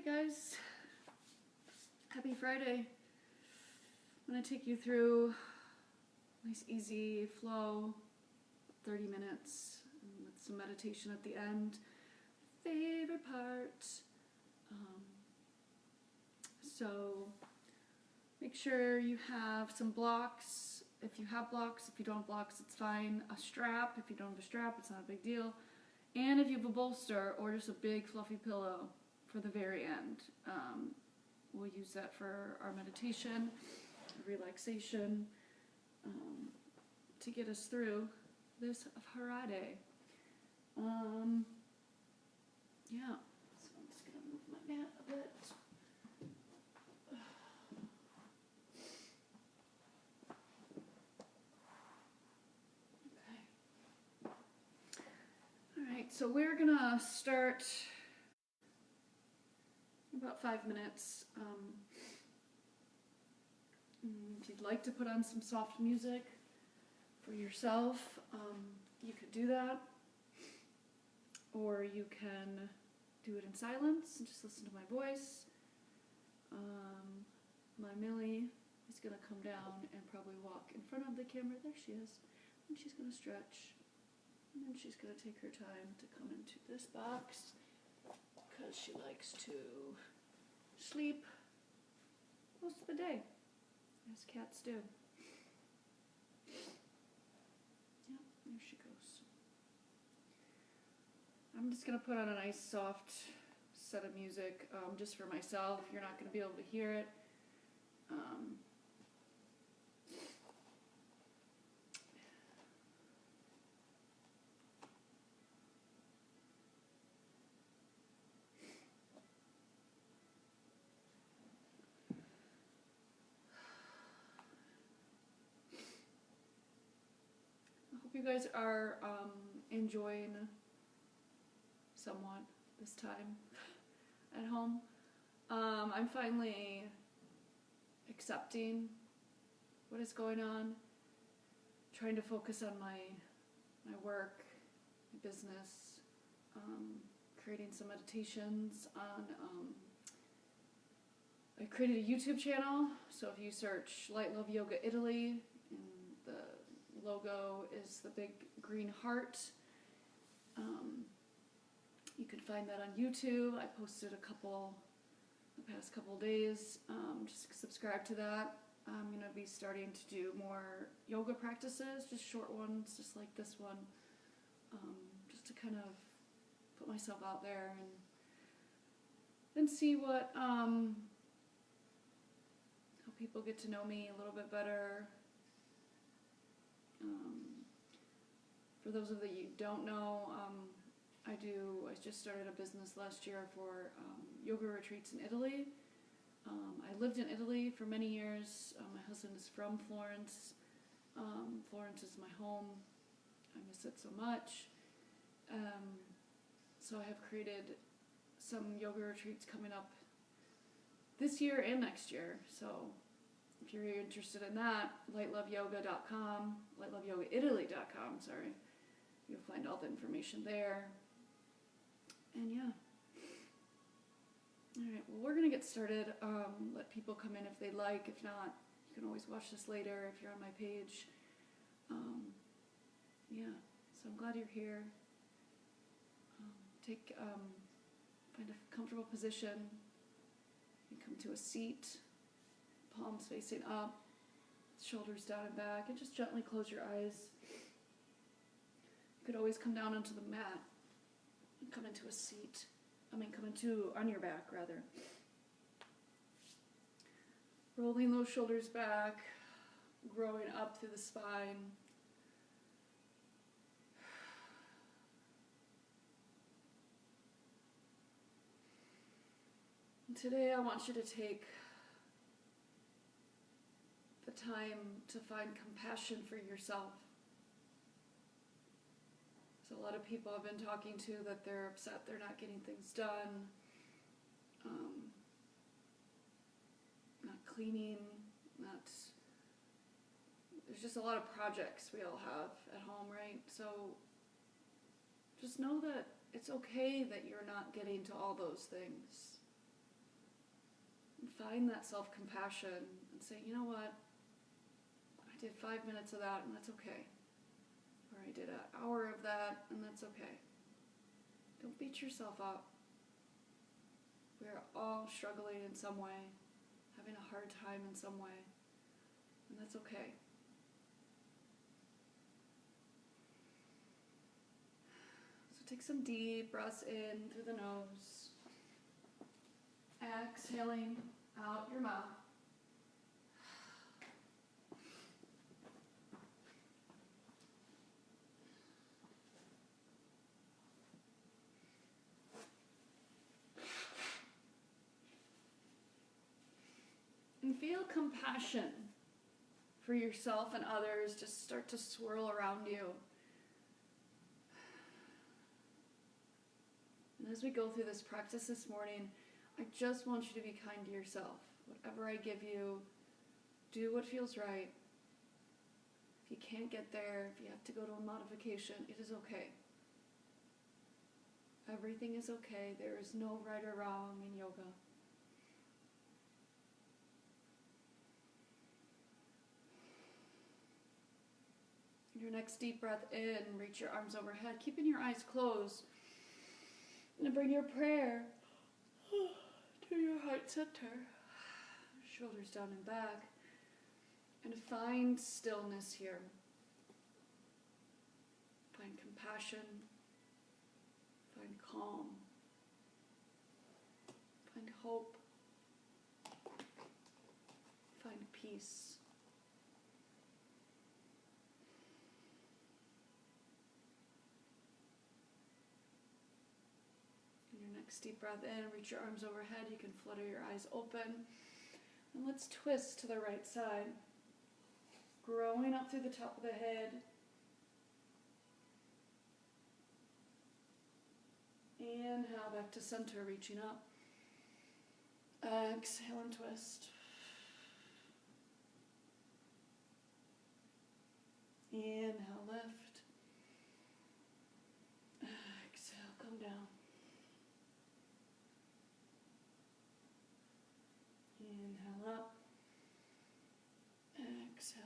guys, happy Friday. I'm going to take you through a nice easy flow, 30 minutes with some meditation at the end. Favorite part. So make sure you have some blocks. If you have blocks, if you don't have blocks, it's fine. A strap, if you don't have a strap, it's not a big deal. And if you have a bolster or just a big fluffy pillow for the very end. We'll use that for our meditation, relaxation, to get us through this Friday. Yeah, so I'm just going to move my mat a bit. Alright, so we're going to start in about 5 minutes. If you'd like to put on some soft music for yourself, you could do that. Or you can do it in silence and just listen to my voice. My Millie is going to come down and probably walk in front of the camera. There she is. And she's going to stretch. And then she's going to take her time to come into this box because she likes to sleep most of the day, as cats do. Yeah, there she goes. I'm just going to put on a nice soft set of music just for myself. You're not going to be able to hear it. I hope you guys are enjoying somewhat this time at home. I'm finally accepting what is going on, trying to focus on my work, my business, creating some meditations on, I created a YouTube channel, so if you search Light Love Yoga Italy, and the logo is the big green heart, you can find that on YouTube. I posted the past couple days. Just subscribe to that. I'm going to be starting to do more yoga practices, just short ones, just like this one, just to kind of put myself out there and see what, how people get to know me a little bit better. For those of you who don't know, I just started a business last year for yoga retreats in Italy. I lived in Italy for many years. My husband is from Florence. Florence is my home. I miss it so much. So I have created some yoga retreats coming up this year and next year. So if you're interested in that, lightloveyoga.com, lightloveyogaitaly.com, sorry. You'll find all the information there. And yeah. Alright, well, we're going to get started. Let people come in if they like. If not, you can always watch this later if you're on my page. Yeah, so I'm glad you're here. Find a comfortable position. You come to a seat, palms facing up, shoulders down and back, and just gently close your eyes. You could always come down onto the mat and come into a seat. On your back, rather. Rolling those shoulders back, growing up through the spine. And today I want you to take the time to find compassion for yourself. So a lot of people I've been talking to that they're upset they're not getting things done, not cleaning, there's just a lot of projects we all have at home, right? So just know that it's okay that you're not getting to all those things. And find that self-compassion and say, you know what? I did 5 minutes of that and that's okay. Or I did an hour of that and that's okay. Don't beat yourself up. We are all struggling in some way, having a hard time in some way, and that's okay. So take some deep breaths in through the nose, exhaling out your mouth. And feel compassion for yourself and others just start to swirl around you. And as we go through this practice this morning, I just want you to be kind to yourself. Whatever I give you, do what feels right. If you can't get there, if you have to go to a modification, it is okay. Everything is okay. There is no right or wrong in yoga. Your next deep breath in, reach your arms overhead, keeping your eyes closed. And bring your prayer to your heart center. Shoulders down and back. And find stillness here. Find compassion. Find calm. Find hope. Find peace. Next deep breath in, reach your arms overhead. You can flutter your eyes open. And let's twist to the right side. Growing up through the top of the head. Inhale back to center, reaching up. Exhale and twist. Inhale, lift. Exhale, come down. Inhale up. Exhale.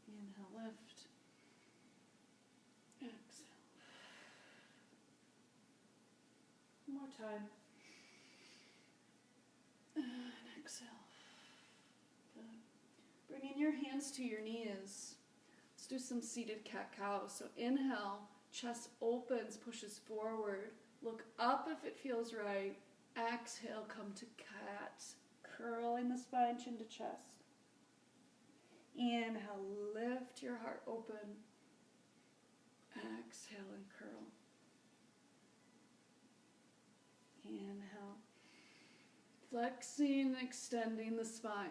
Inhale, lift. Exhale. One more time. And exhale. Good. Bringing your hands to your knees. Let's do some seated cat-cow. So inhale, chest opens, pushes forward. Look up if it feels right. Exhale, come to cat. Curling the spine, chin to chest. Inhale, lift your heart open. Exhale and curl. Inhale. Flexing, extending the spine.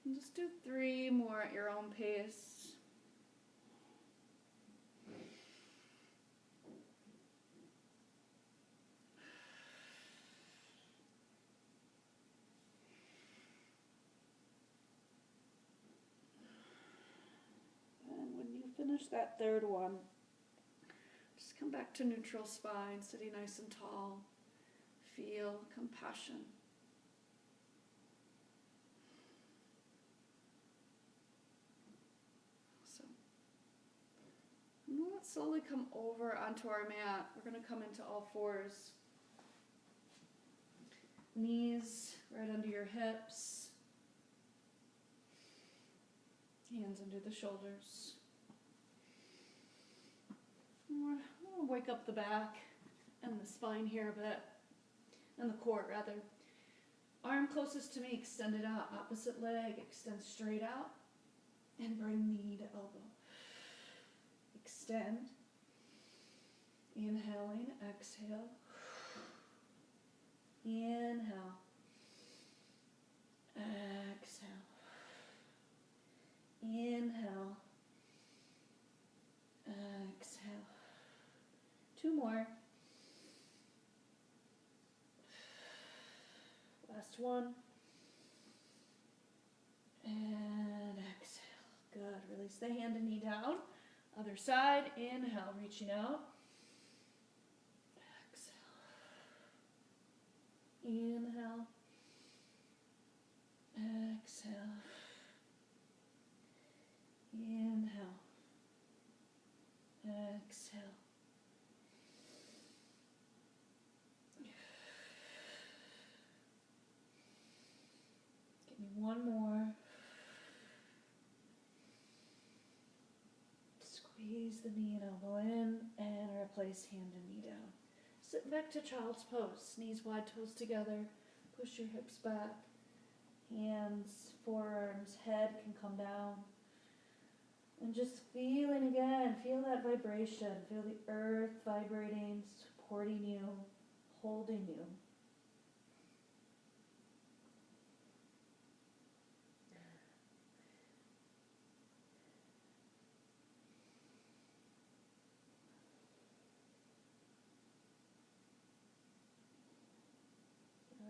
And just do 3 more at your own pace. And when you finish that third one, just come back to neutral spine, sitting nice and tall. Feel compassion. And let's slowly come over onto our mat. We're going to come into all fours. Knees right under your hips. Hands under the shoulders. And we'll wake up the back and the spine here a bit. And the core, rather. Arm closest to me, extended out. Opposite leg, extend straight out. And bring knee to elbow. Extend. Inhaling, exhale. Inhale. Exhale. Inhale. Exhale. Last one. And exhale. Good. Release the hand and knee down. Other side. Inhale, reaching out. Exhale. Inhale. Exhale. Inhale. Exhale. Give me one more. Squeeze the knee and elbow in and replace hand and knee down. Sit back to child's pose. Knees wide, toes together. Push your hips back. Hands, forearms, head can come down. And just feeling again, feel that vibration. Feel the earth vibrating, supporting you, holding you.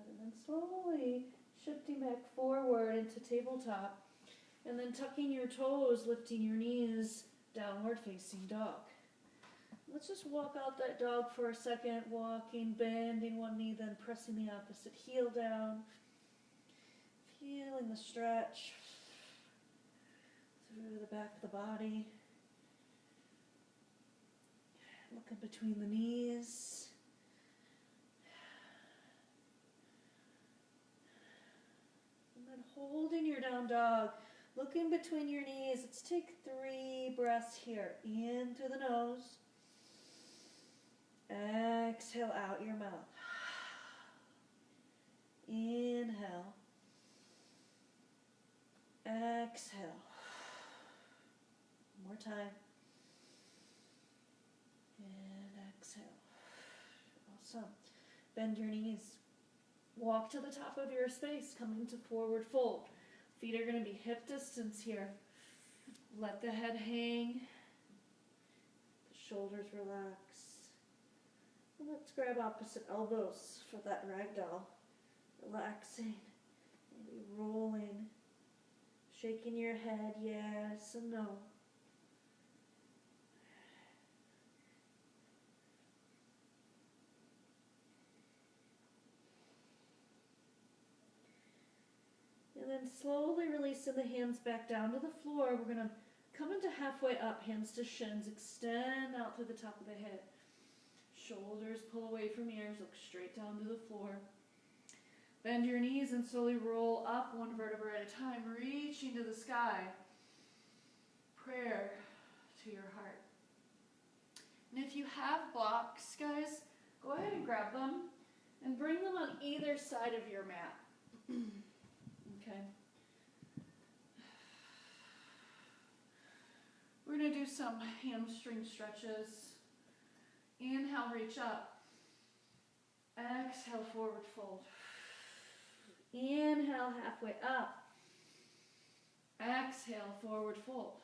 And then slowly shifting back forward into tabletop. And then tucking your toes, lifting your knees, downward facing dog. Let's just walk out that dog for a second, walking, bending one knee, then pressing the opposite heel down. Feeling the stretch through the back of the body. Looking between the knees. And then holding your down dog. Looking between your knees. Let's take 3 breaths here. In through the nose. Exhale out your mouth. Inhale. Exhale. One more time. And exhale. Awesome. Bend your knees. Walk to the top of your space, coming to forward fold. Feet are going to be hip distance here. Let the head hang. The shoulders relax. And let's grab opposite elbows for that ragdoll. Relaxing. Maybe rolling. Shaking your head, yes and no. And then slowly releasing the hands back down to the floor. We're going to come into halfway up, hands to shins. Extend out to the top of the head. Shoulders pull away from ears. Look straight down to the floor. Bend your knees and slowly roll up one vertebra at a time, reaching to the sky. Prayer to your heart. And if you have blocks, guys, go ahead and grab them and bring them on either side of your mat. Okay. We're going to do some hamstring stretches. Inhale, reach up. Exhale, forward fold. Inhale, halfway up. Exhale, forward fold.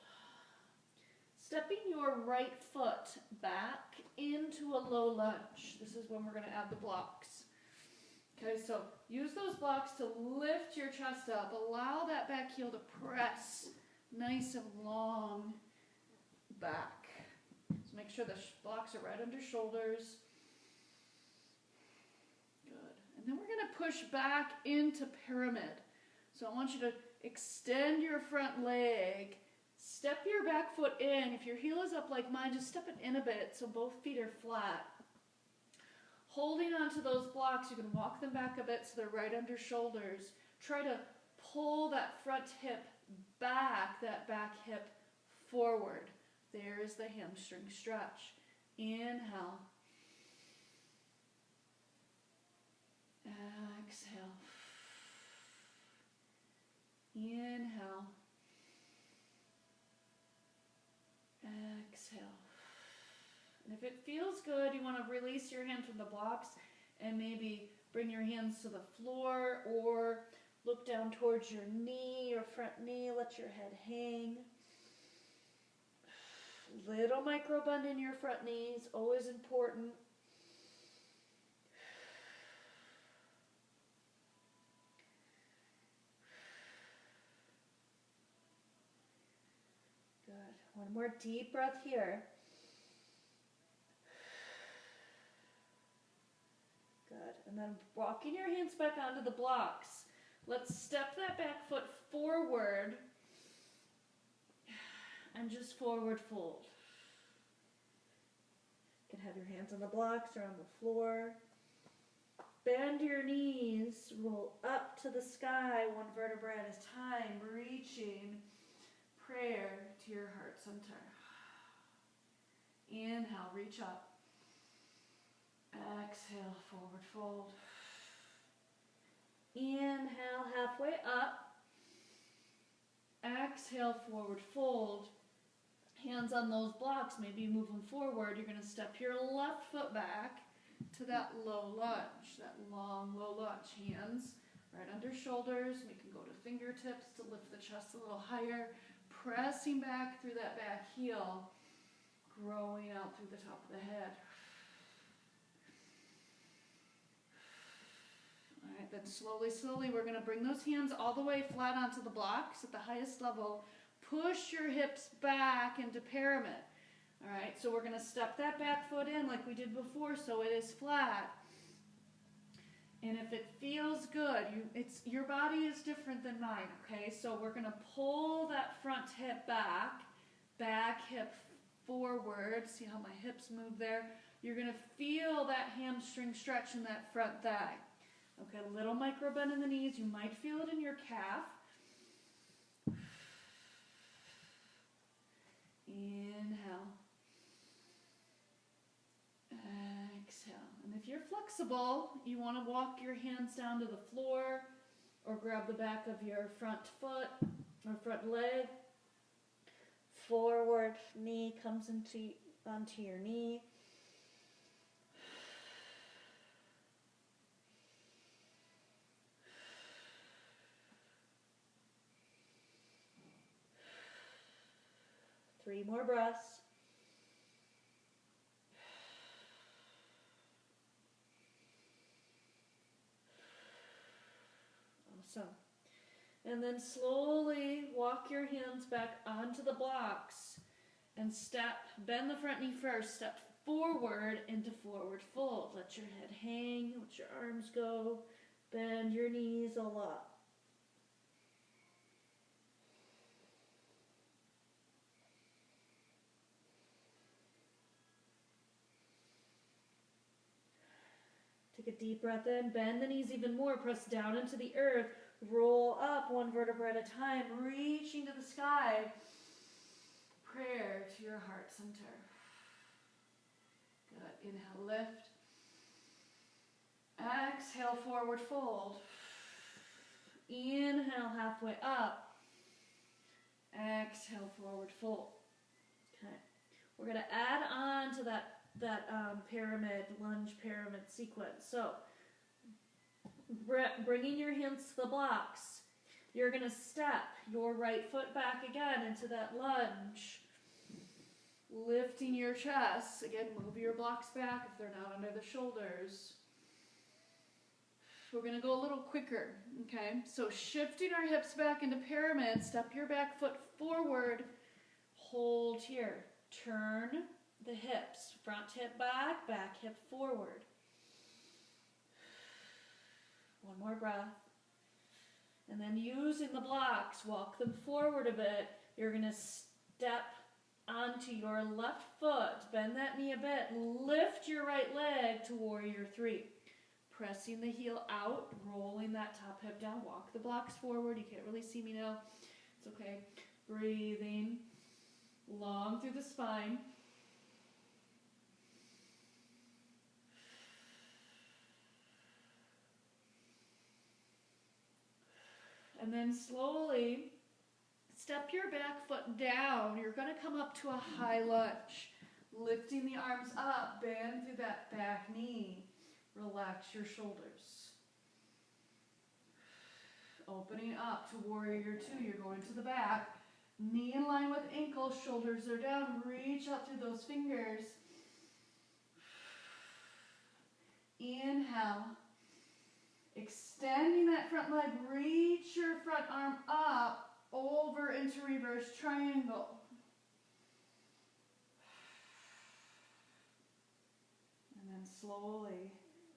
Stepping your right foot back into a low lunge. This is when we're going to add the blocks. Okay, so use those blocks to lift your chest up. Allow that back heel to press nice and long back. So make sure the blocks are right under shoulders. Good. And then we're going to push back into pyramid. So I want you to extend your front leg. Step your back foot in. If your heel is up like mine, just step it in a bit so both feet are flat. Holding onto those blocks, you can walk them back a bit so they're right under shoulders. Try to pull that front hip back, that back hip forward. There's the hamstring stretch. Inhale. Exhale. Inhale. Exhale. And if it feels good, you want to release your hand from the blocks and maybe bring your hands to the floor or look down towards your knee, your front knee. Let your head hang. Little micro bend in your front knees, always important. One more deep breath here. Good. And then walking your hands back onto the blocks. Let's step that back foot forward and just forward fold. You can have your hands on the blocks or on the floor. Bend your knees, roll up to the sky, one vertebra at a time, reaching prayer to your heart center. Inhale, reach up. Exhale, forward fold. Inhale, halfway up. Exhale, forward fold. Hands on those blocks, maybe move them forward. You're going to step your left foot back to that low lunge, that long low lunge. Hands right under shoulders. We can go to fingertips to lift the chest a little higher. Pressing back through that back heel, growing out through the top of the head. All right, then slowly, we're going to bring those hands all the way flat onto the blocks at the highest level. Push your hips back into pyramid. All right, so we're going to step that back foot in like we did before so it is flat. And if it feels good, your body is different than mine, okay? So we're going to pull that front hip back hip forward. See how my hips move there? You're going to feel that hamstring stretch in that front thigh. Okay, a little micro bend in the knees. You might feel it in your calf. Inhale. Exhale. And if you're flexible, you want to walk your hands down to the floor or grab the back of your front foot or front leg. Forward knee comes onto your knee. Three more breaths. Awesome. And then slowly walk your hands back onto the blocks and bend the front knee first, step forward into forward fold. Let your head hang, let your arms go, bend your knees a lot. Take a deep breath in, bend the knees even more, press down into the earth, roll up one vertebra at a time, reaching to the sky. Prayer to your heart center. Good. Inhale, lift. Exhale, forward fold. Inhale, halfway up. Exhale, forward fold. Okay. We're going to add on to that lunge pyramid sequence. So, bringing your hands to the blocks, you're going to step your right foot back again into that lunge, lifting your chest. Again, move your blocks back if they're not under the shoulders. We're going to go a little quicker, okay? So shifting our hips back into pyramid, step your back foot forward, hold here, turn the hips, front hip back hip forward. One more breath. And then using the blocks, walk them forward a bit. You're going to step onto your left foot, bend that knee a bit, lift your right leg to warrior three. Pressing the heel out, rolling that top hip down, walk the blocks forward. You can't really see me now. It's okay. Breathing long through the spine. And then slowly step your back foot down. You're going to come up to a high lunge. Lifting the arms up, bend through that back knee. Relax your shoulders. Opening up to warrior two. You're going to the back. Knee in line with ankle, shoulders are down. Reach out through those fingers. Inhale. Extending that front leg, reach your front arm up over into reverse triangle. And slowly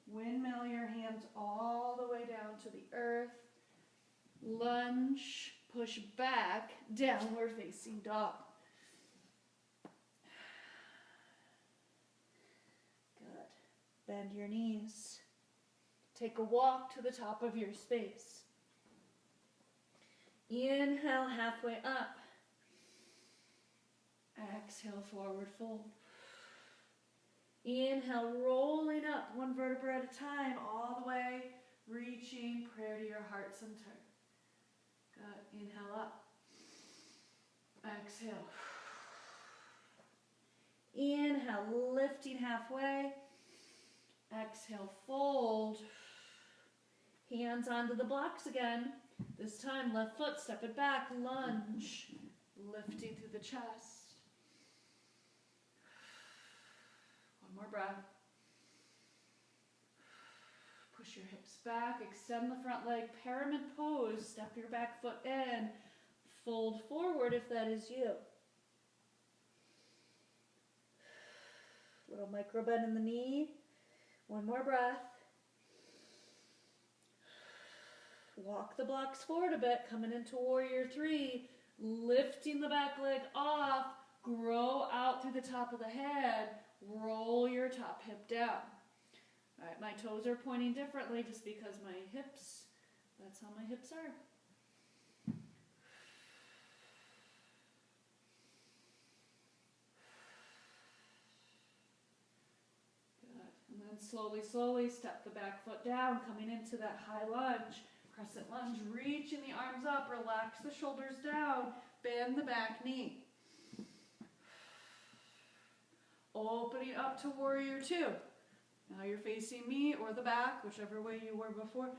windmill your hands all the way down to the earth. Lunge, push back, downward facing dog. Good. Bend your knees. Take a walk to the top of your space. Inhale, halfway up. Exhale, forward fold. Inhale, rolling up one vertebra at a time, all the way, reaching prayer to your heart center. Good. Inhale up. Exhale. Inhale, lifting halfway. Exhale, fold. Hands onto the blocks again. This time, left foot, step it back, lunge. Lifting through the chest. One more breath. Push your hips back, extend the front leg, pyramid pose, step your back foot in, fold forward if that is you. Little micro bend in the knee. One more breath. Walk the blocks forward a bit, coming into warrior three, lifting the back leg off, grow out through the top of the head, roll your top hip down. All right, my toes are pointing differently just because my hips, that's how my hips are. Good. And then slowly, slowly step the back foot down, coming into that high lunge. Crescent lunge, reaching the arms up, relax the shoulders down, bend the back knee. Opening up to warrior two. Now you're facing me or the back, whichever way you were before.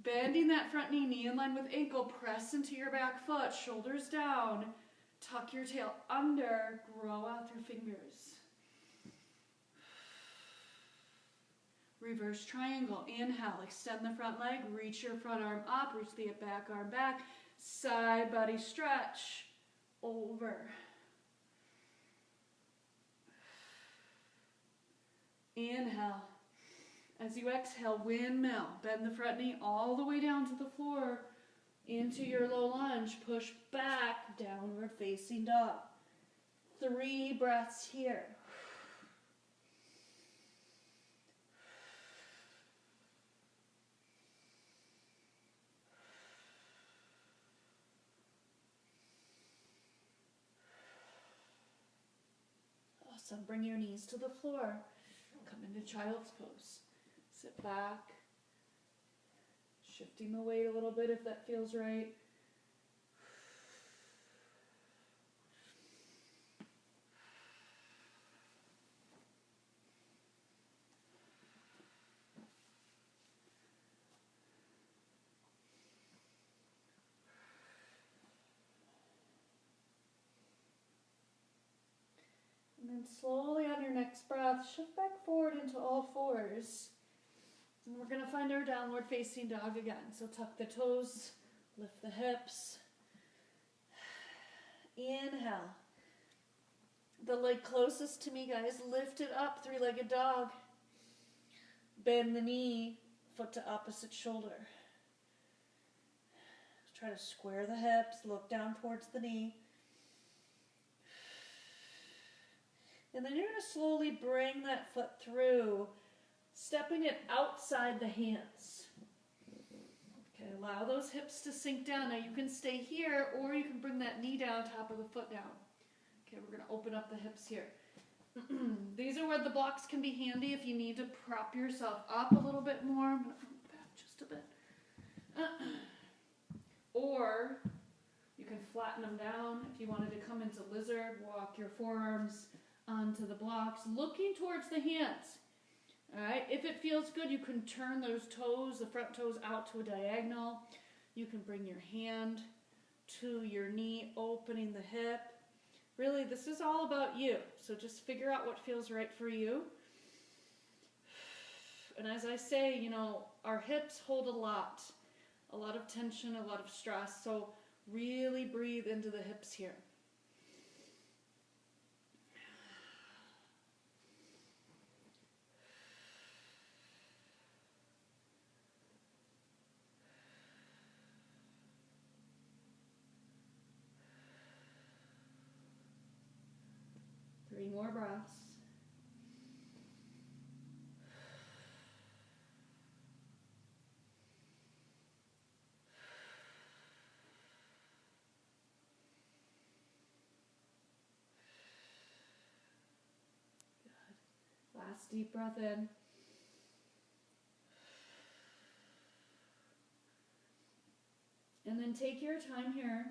Bending that front knee, knee in line with ankle, press into your back foot, shoulders down, tuck your tail under, grow out through fingers. Reverse triangle, inhale, extend the front leg, reach your front arm up, reach the back arm back, side body stretch, over. Inhale. As you exhale, windmill, bend the front knee all the way down to the floor, into your low lunge, push back, downward facing dog. 3 breaths here. Awesome. Bring your knees to the floor. Come into child's pose. Sit back. Shifting the weight a little bit if that feels right. And then slowly on your next breath, shift back forward into all fours. And we're going to find our downward facing dog again. So tuck the toes, lift the hips. Inhale. The leg closest to me, guys, lift it up, 3-legged dog. Bend the knee, foot to opposite shoulder. Try to square the hips, look down towards the knee. And then you're going to slowly bring that foot through, stepping it outside the hands. Okay, allow those hips to sink down. Now you can stay here, or you can bring that knee down, top of the foot down. Okay, we're going to open up the hips here. These are where the blocks can be handy if you need to prop yourself up a little bit more. I'm going to come back just a bit. Or you can flatten them down. If you wanted to come into lizard, walk your forearms onto the blocks, looking towards the hands. All right, if it feels good, you can turn those toes, the front toes out to a diagonal. You can bring your hand to your knee, opening the hip. Really, this is all about you. So just figure out what feels right for you. And as I say, you know, our hips hold a lot of tension, a lot of stress. So really breathe into the hips here. 3 more breaths. Good. Last deep breath in. And then take your time here.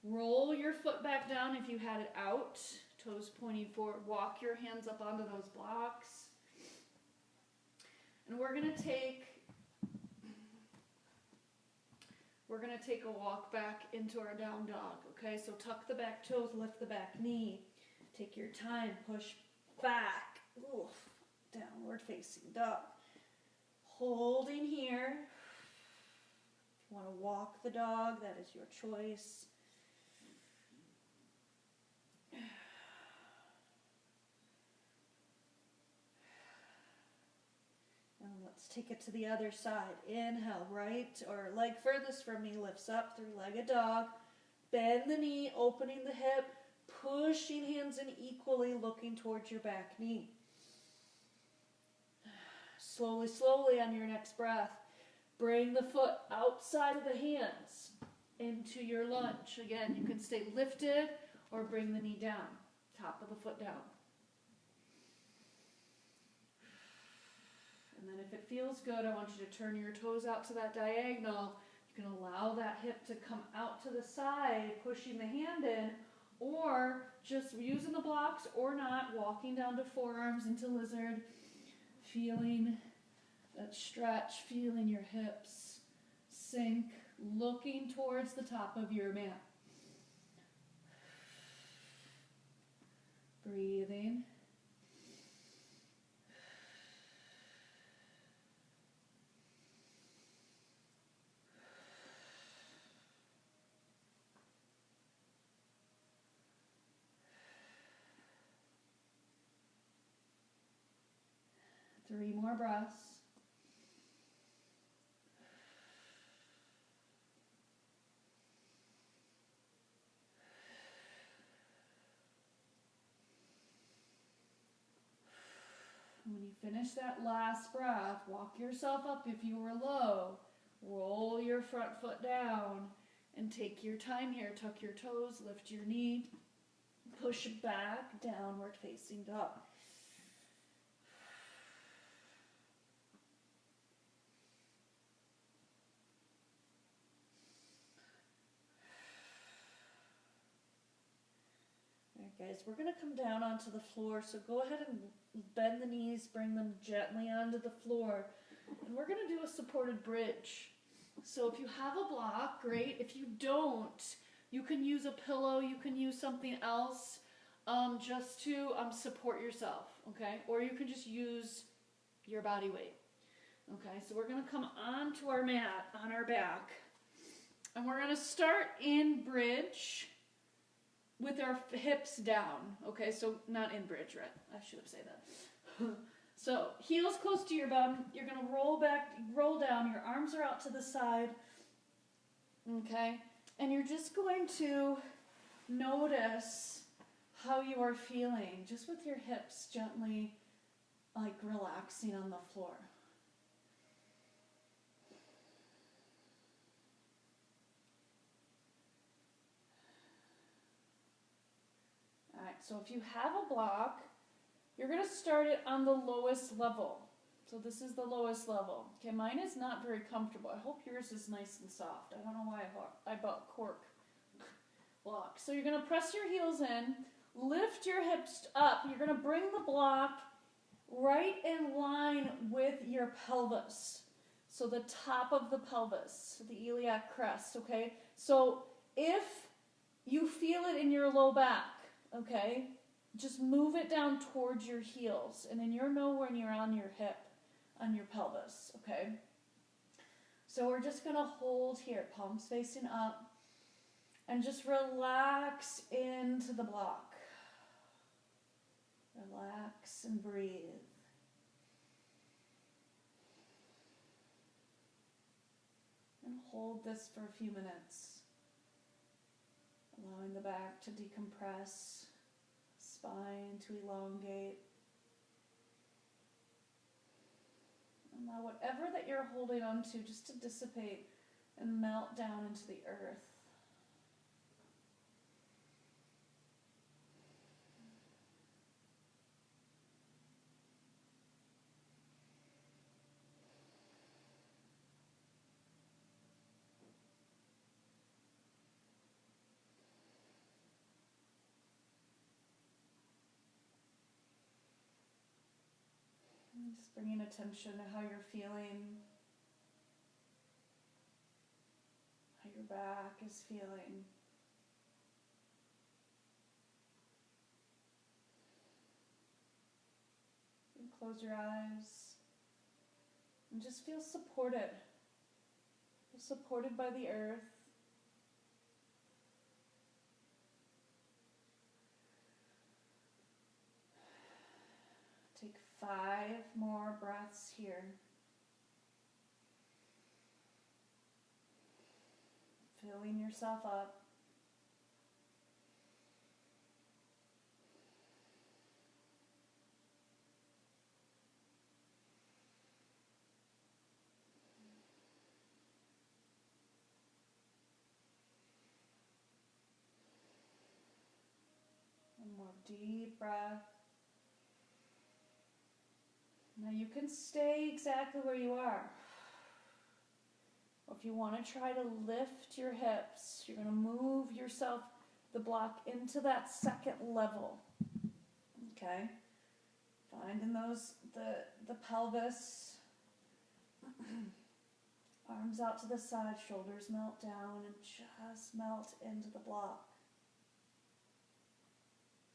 Roll your foot back down if you had it out, toes pointing forward. Walk your hands up onto those blocks. And we're gonna take a walk back into our down dog, okay? So tuck the back toes, lift the back knee. Take your time, push back. Oof. Downward facing dog. Holding here. If you want to walk the dog, that is your choice. And let's take it to the other side. Inhale, right or leg furthest from me lifts up, three-legged dog. Bend the knee, opening the hip, pushing hands in equally, looking towards your back knee. Slowly, slowly on your next breath, bring the foot outside of the hands into your lunge. Again, you can stay lifted or bring the knee down, top of the foot down. And then if it feels good, I want you to turn your toes out to that diagonal. You can allow that hip to come out to the side, pushing the hand in, or just using the blocks or not, walking down to forearms into lizard, feeling that stretch, feeling your hips sink, looking towards the top of your mat. Breathing. Three more breaths. When you finish that last breath, walk yourself up if you were low. Roll your front foot down and take your time here. Tuck your toes, lift your knee, push back, downward facing dog. Alright guys, we're going to come down onto the floor, so go ahead and bend the knees, bring them gently onto the floor, and we're going to do a supported bridge. So if you have a block, great. If you don't, you can use a pillow, you can use something else just to support yourself, okay? Or you can just use your body weight. Okay, so we're going to come onto our mat, on our back, and we're going to start in bridge with our hips down, okay? So not in bridge, right? I should have said that. So heels close to your bum. You're going to roll back, roll down. Your arms are out to the side, okay? And you're just going to notice how you are feeling, just with your hips gently, like relaxing on the floor. Alright, so if you have a block, you're going to start it on the lowest level. So this is the lowest level. Okay, mine is not very comfortable. I hope yours is nice and soft. I don't know why I bought cork blocks. So you're going to press your heels in, lift your hips up. You're going to bring the block right in line with your pelvis. So the top of the pelvis, the iliac crest, okay? So if you feel it in your low back, okay, just move it down towards your heels, and then you're nowhere near on your hip, on your pelvis, okay? So we're just going to hold here, palms facing up, and just relax into the block. Relax and breathe. And hold this for a few minutes, allowing the back to decompress, spine to elongate. Allow whatever that you're holding on to just to dissipate and melt down into the earth. And just bringing attention to how you're feeling, how your back is feeling. And close your eyes and just feel supported. Feel supported by the earth. Take 5 more breaths here. Filling yourself up. One more deep breath. Now you can stay exactly where you are. Or if you want to try to lift your hips, you're going to move yourself, the block, into that second level. Okay? Finding those, the pelvis, arms out to the side, shoulders melt down, and just melt into the block.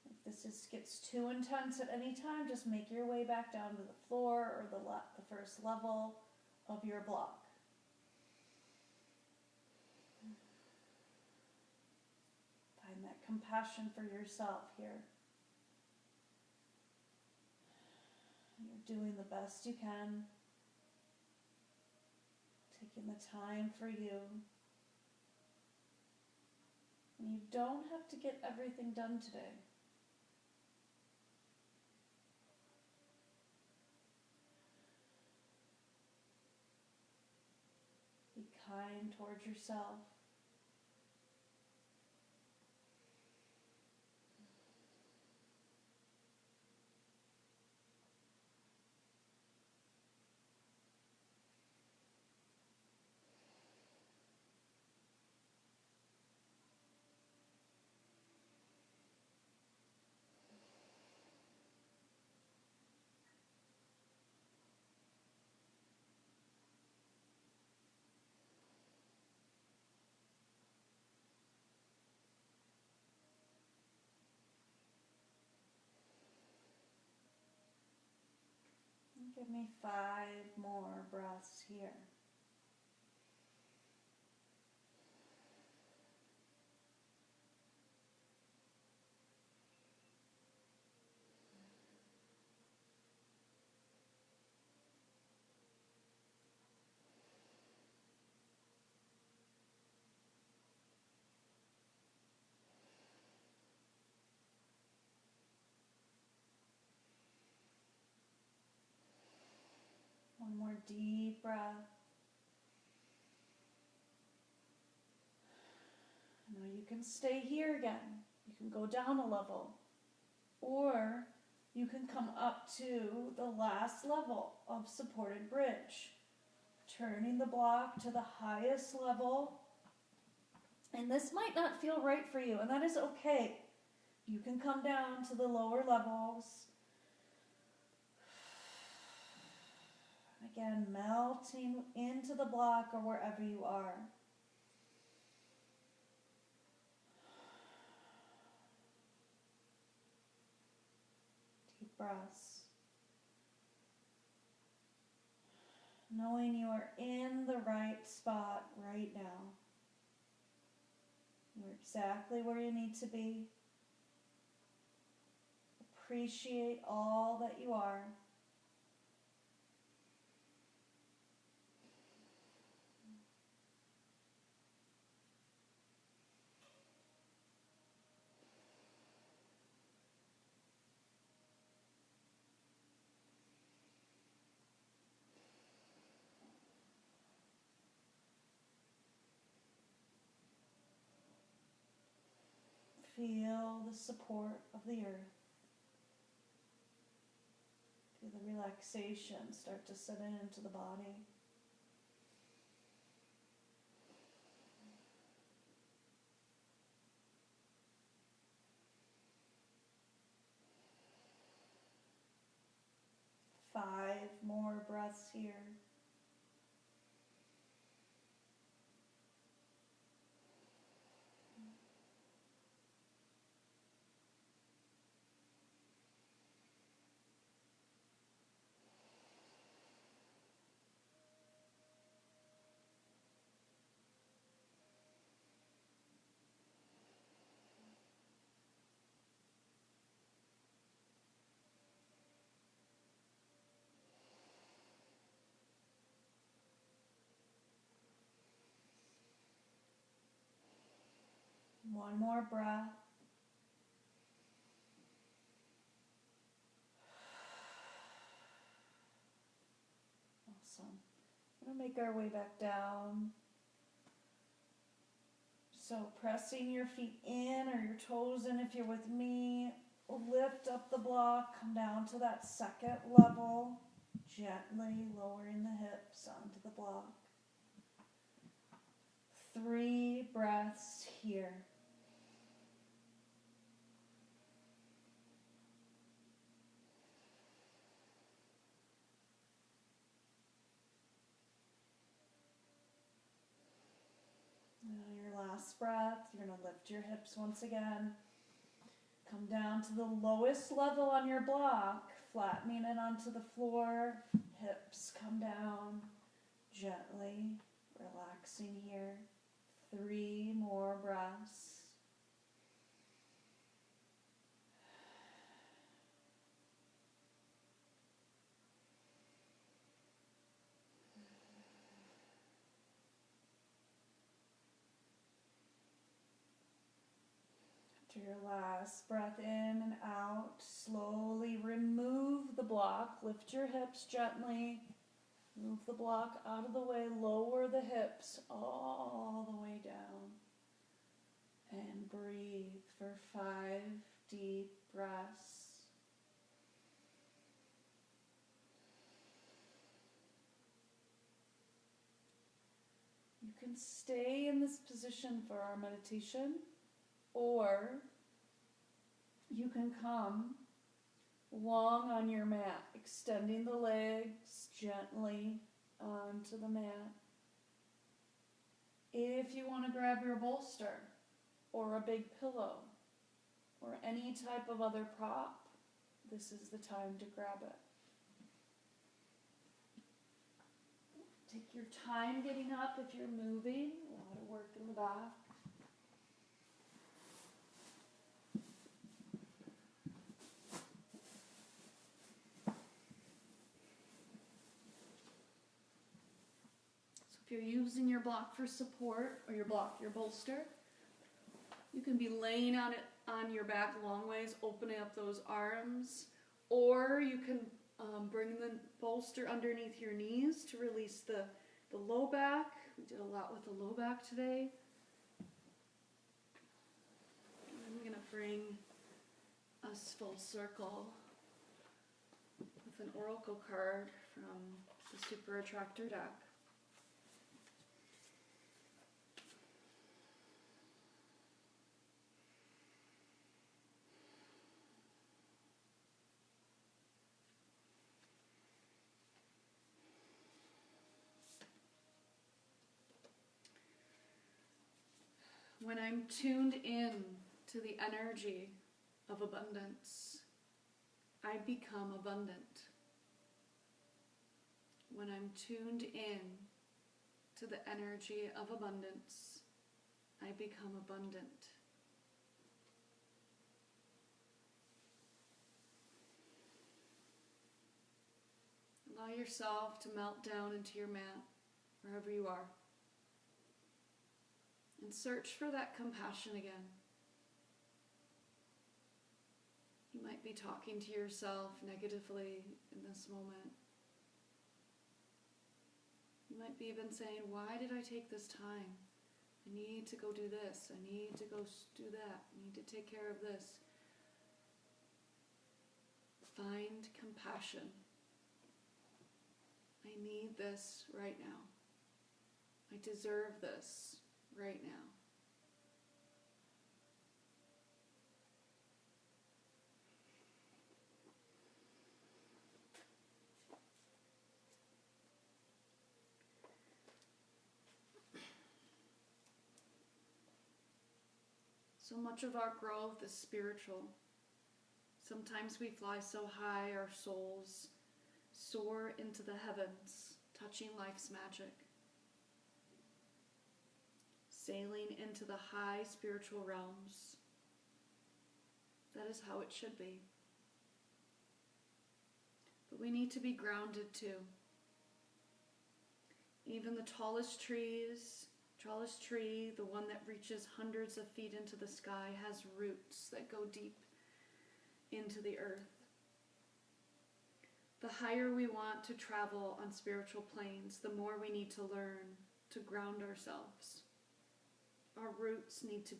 If this just gets too intense at any time, just make your way back down to the floor or the first level of your block. Find that compassion for yourself here. You're doing the best you can. Taking the time for you. And you don't have to get everything done today. Be kind towards yourself. Give me 5 more breaths here. One more deep breath. Now you can stay here again. You can go down a level. Or you can come up to the last level of supported bridge. Turning the block to the highest level. And this might not feel right for you, and that is okay. You can come down to the lower levels. Again, melting into the block or wherever you are. Deep breaths. Knowing you are in the right spot right now. You're exactly where you need to be. Appreciate all that you are. Feel the support of the earth. Feel the relaxation start to set into the body. Five more breaths here. One more breath. Awesome. We're going to make our way back down. So pressing your feet in or your toes in if you're with me. Lift up the block, come down to that second level. Gently lowering the hips onto the block. 3 breaths here. And on your last breath, you're going to lift your hips once again. Come down to the lowest level on your block, flattening it onto the floor. Hips come down gently, relaxing here. 3 more breaths. After your last breath in and out, slowly remove the block. Lift your hips gently. Move the block out of the way. Lower the hips all the way down. And breathe for 5 deep breaths. You can stay in this position for our meditation, or you can come long on your mat, extending the legs gently onto the mat. If you want to grab your bolster or a big pillow or any type of other prop, this is the time to grab it. Take your time getting up if you're moving. A lot of work in the back. So if you're using your block for support, or your bolster, you can be laying on it on your back long ways, opening up those arms, or you can bring the bolster underneath your knees to release the low back. We did a lot with the low back today. I'm going to bring us full circle with an oracle card from the Super Attractor deck. When I'm tuned in to the energy of abundance, I become abundant. When I'm tuned in to the energy of abundance, I become abundant. Allow yourself to melt down into your mat, wherever you are. And search for that compassion again. You might be talking to yourself negatively in this moment. You might be even saying, why did I take this time? I need to go do this. I need to go do that. I need to take care of this. Find compassion. I need this right now. I deserve this right now. So much of our growth is spiritual. Sometimes we fly so high our souls soar into the heavens, touching life's magic, sailing into the high spiritual realms. That is how it should be. But we need to be grounded too. Even the tallest tree, the one that reaches hundreds of feet into the sky, has roots that go deep into the earth. The higher we want to travel on spiritual planes, the more we need to learn to ground ourselves. Our roots need to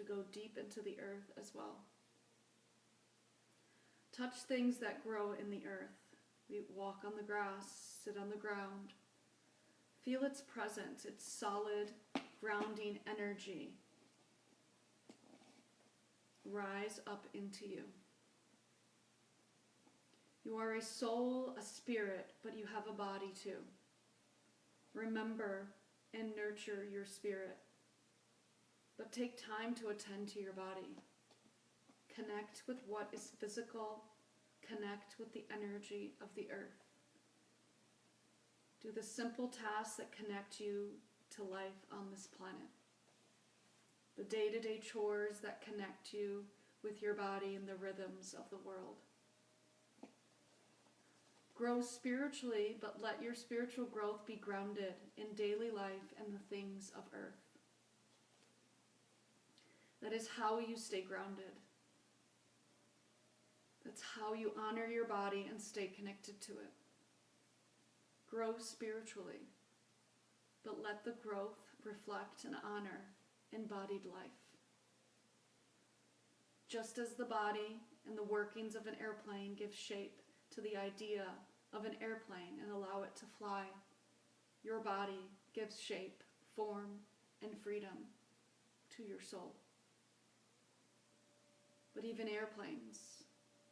go deep into the earth as well. Touch things that grow in the earth. We walk on the grass, sit on the ground. Feel its presence, its solid, grounding energy rise up into you. You are a soul, a spirit, but you have a body too. Remember and nurture your spirit, but take time to attend to your body. Connect with what is physical. Connect with the energy of the earth. Do the simple tasks that connect you to life on this planet. The day-to-day chores that connect you with your body and the rhythms of the world. Grow spiritually, but let your spiritual growth be grounded in daily life and the things of earth. That is how you stay grounded. That's how you honor your body and stay connected to it. Grow spiritually, but let the growth reflect and honor embodied life. Just as the body and the workings of an airplane give shape to the idea of an airplane and allow it to fly, your body gives shape, form, and freedom to your soul. But even airplanes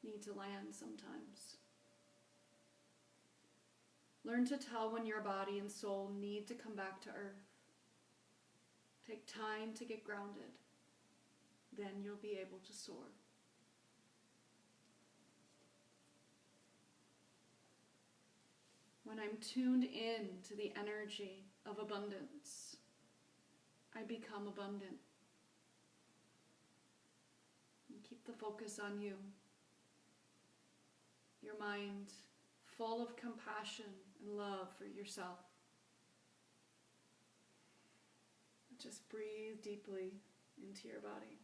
need to land sometimes. Learn to tell when your body and soul need to come back to earth. Take time to get grounded. Then you'll be able to soar. When I'm tuned in to the energy of abundance, I become abundant. And keep the focus on you. Your mind full of compassion and love for yourself. Just breathe deeply into your body.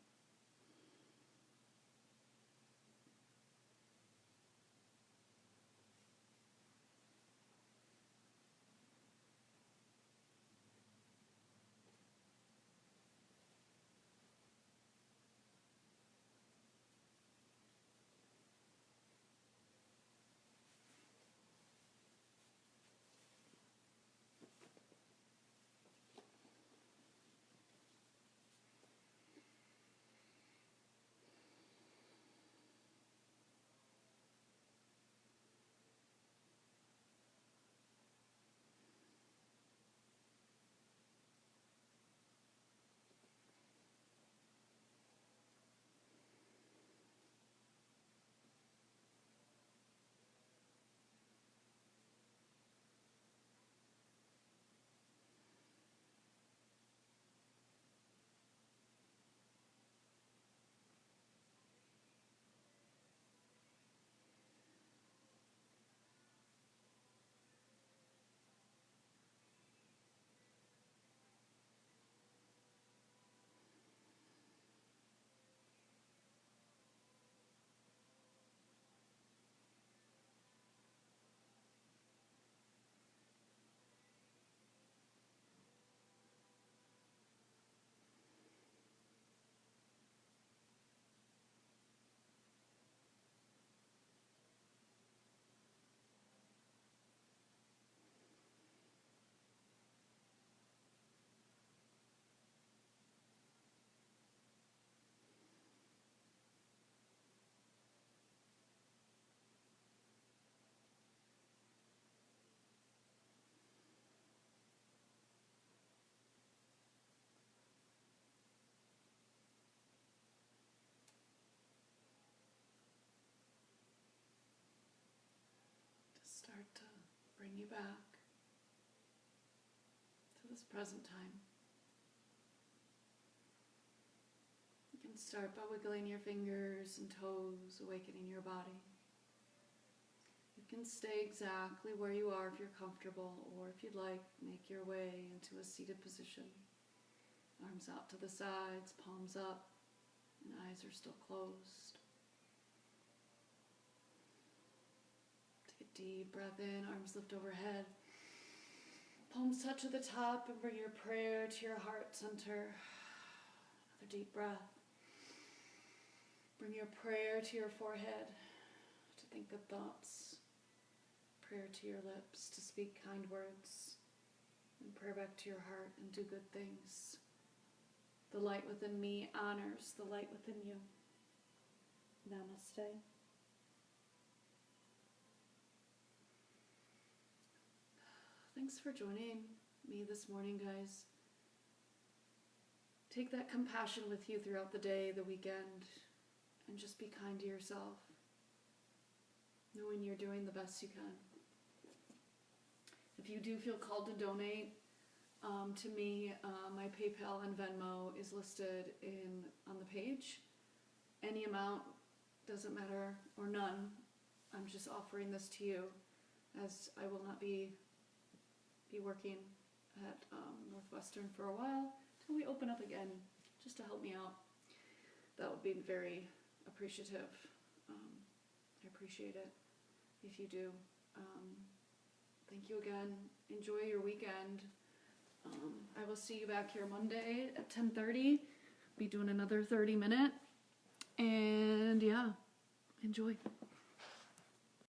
bring you back to this present time. You can start by wiggling your fingers and toes, awakening your body. You can stay exactly where you are if you're comfortable, or if you'd like, make your way into a seated position. Arms out to the sides, palms up, and eyes are still closed. Take a deep breath in, arms lift overhead. Palms touch at the top, and bring your prayer to your heart center. Another deep breath. Bring your prayer to your forehead, to think good thoughts. Prayer to your lips, to speak kind words. And prayer back to your heart, and do good things. The light within me honors the light within you. Namaste. Thanks for joining me this morning, guys. Take that compassion with you throughout the day, the weekend, and just be kind to yourself, knowing you're doing the best you can. If you do feel called to donate to me, my PayPal and Venmo is listed on the page. Any amount, doesn't matter, or none. I'm just offering this to you, as I will not be working at Northwestern for a while till we open up again, just to help me out. That would be very appreciative. I appreciate it if you do. Thank you again. Enjoy your weekend. I will see you back here Monday at 10:30. Be doing another 30-minute. And yeah, enjoy.